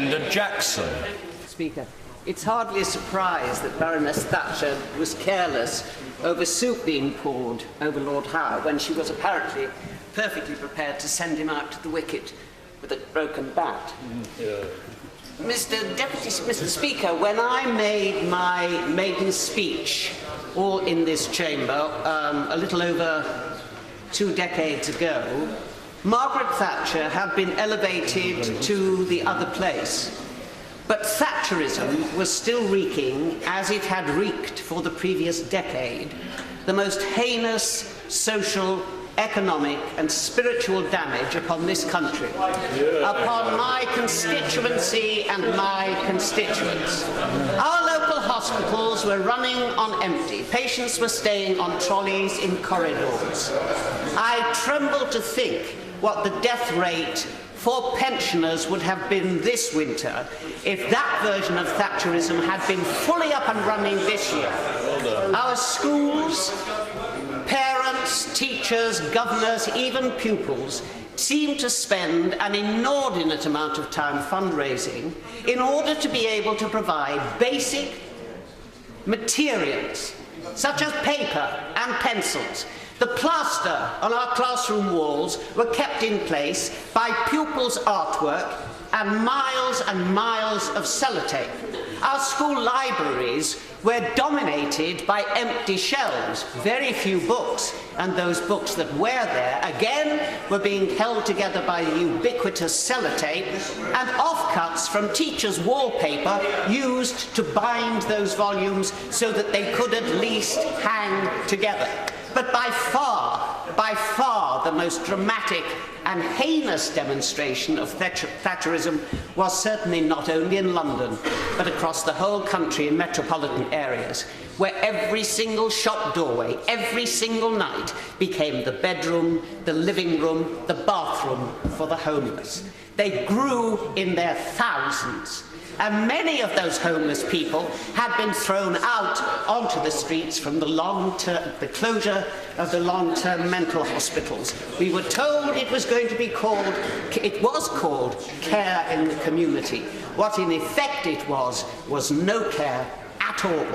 Glenda Jackson. Speaker, it's hardly a surprise that Baroness Thatcher was careless over soup being poured over Lord Howe when she was apparently perfectly prepared to send him out to the wicket with a broken bat. Mr. Speaker, when I made my maiden speech, all in this chamber, a little over 2 decades ago, Margaret Thatcher had been elevated to the other place. But Thatcherism was still wreaking, as it had wreaked for the previous decade, the most heinous social, economic and spiritual damage upon this country, upon my constituency and my constituents. Our local hospitals were running on empty. Patients were staying on trolleys in corridors. I tremble to think what the death rate for pensioners would have been this winter if that version of Thatcherism had been fully up and running this year. Our schools, parents, teachers, governors, even pupils seem to spend an inordinate amount of time fundraising in order to be able to provide basic materials such as paper and pencils. The plaster on our classroom walls were kept in place by pupils' artwork and miles of sellotape. Our school libraries were dominated by empty shelves, very few books, and those books that were there, again, were being held together by the ubiquitous sellotape and offcuts from teachers' wallpaper used to bind those volumes so that they could at least hang together. But by far, the most dramatic and heinous demonstration of Thatcherism was certainly not only in London, but across the whole country in metropolitan areas, where every single shop doorway, every single night, became the bedroom, the living room, the bathroom for the homeless. They grew in their thousands. And many of those homeless people had been thrown out onto the streets from the closure of the long-term mental hospitals. We were told it was called care in the community. What in effect it was no care at all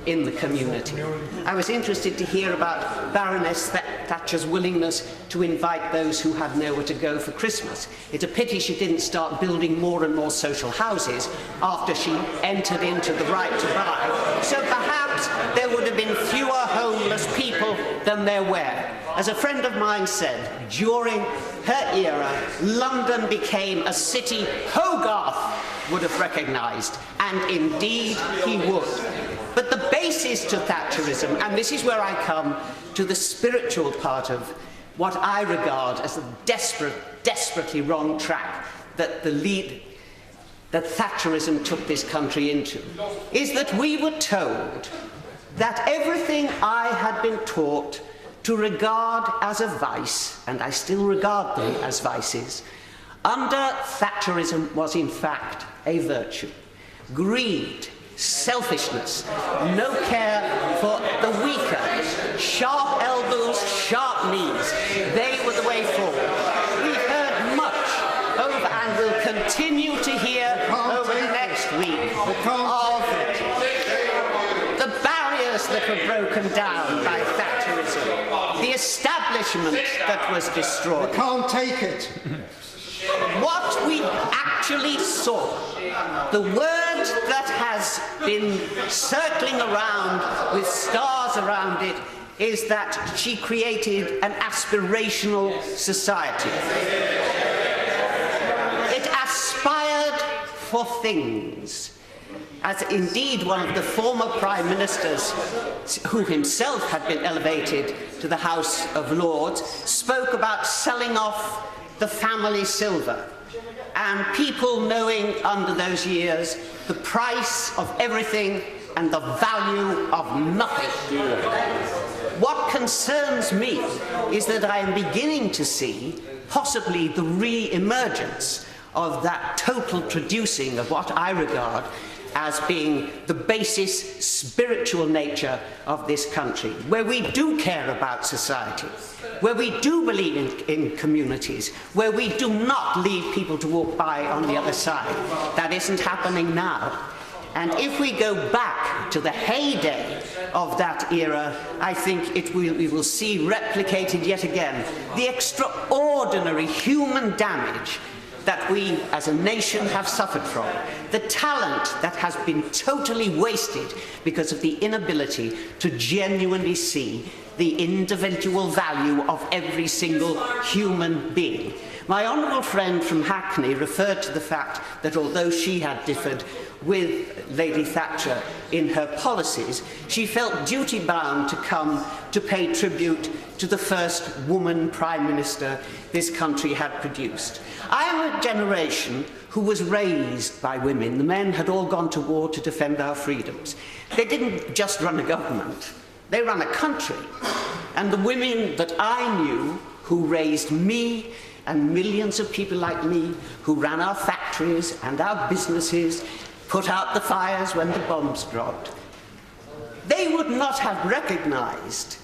in the community. I was interested to hear about Baroness Thatcher's willingness to invite those who had nowhere to go for Christmas. It's a pity she didn't start building more and more social houses after she entered into the right to buy. So perhaps there would have been fewer homeless people than there were. As a friend of mine said, during her era, London became a city Hogarth would have recognised, and indeed he would. But the basis to Thatcherism, and this is where I come to the spiritual part of what I regard as the desperately wrong track that Thatcherism took this country into, is that we were told that everything I had been taught to regard as a vice, and I still regard them as vices, under Thatcherism was in fact a virtue. Greed, selfishness, no care for the weaker, sharp elbows, sharp knees, they were the way forward. We've heard much over and will continue to hear over the next week of the barriers that were broken down by Thatcherism, the establishment that was destroyed. We can't take it. What we actually saw, the word that has been circling around with stars around it, is that she created an aspirational society. It aspired for things. As indeed one of the former prime ministers, who himself had been elevated to the House of Lords, spoke about selling off the family silver, and people knowing under those years the price of everything and the value of nothing. What concerns me is that I am beginning to see possibly the re-emergence of that total traducing of what I regard as being the basis, spiritual nature of this country, where we do care about society, where we do believe in communities, where we do not leave people to walk by on the other side. That isn't happening now. And if we go back to the heyday of that era, I think we will see replicated yet again the extraordinary human damage that we as a nation have suffered from, the talent that has been totally wasted because of the inability to genuinely see the individual value of every single human being. My honourable friend from Hackney referred to the fact that although she had differed with Lady Thatcher in her policies, she felt duty-bound to come to pay tribute to the first woman Prime Minister this country had produced. I am a generation who was raised by women. The men had all gone to war to defend our freedoms. They didn't just run a government, they ran a country. And the women that I knew, who raised me and millions of people like me, who ran our factories and our businesses, put out the fires when the bombs dropped, they would not have recognized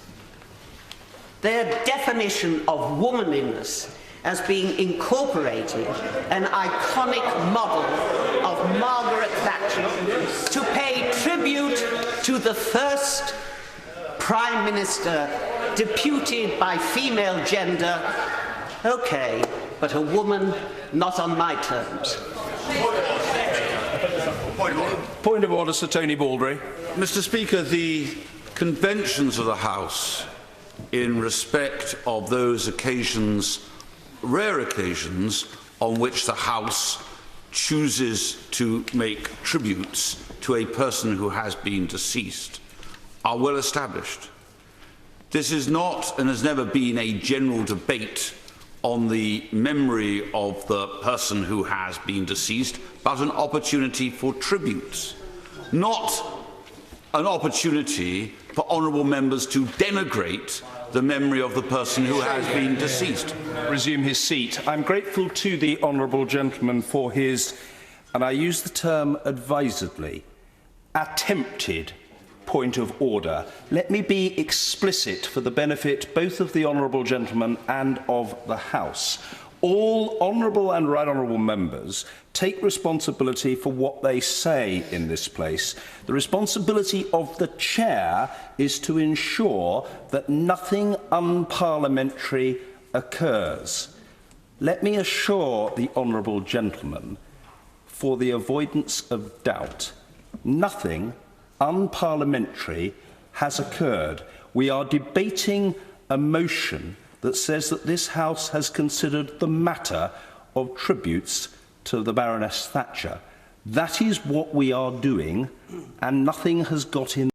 their definition of womanliness as being incorporated an iconic model of Margaret Thatcher to pay tribute to the first Prime Minister deputed by female gender. Okay, but a woman not on my terms. Point of order, Sir Tony Baldry. Mr. Speaker, the conventions of the House in respect of those occasions, rare occasions, on which the House chooses to make tributes to a person who has been deceased are well established. This is not and has never been a general debate on the memory of the person who has been deceased, but an opportunity for tributes, not an opportunity for honourable members to denigrate the memory of the person who has been deceased. Resume his seat. I'm grateful to the honourable gentleman for his, and I use the term advisedly, attempted point of order. Let me be explicit for the benefit both of the honourable gentleman and of the House. All honourable and right honourable members take responsibility for what they say in this place. The responsibility of the chair is to ensure that nothing unparliamentary occurs. Let me assure the honourable gentleman, for the avoidance of doubt, nothing unparliamentary has occurred. We are debating a motion that says that this House has considered the matter of tributes to the Baroness Thatcher. That is what we are doing, and nothing has got in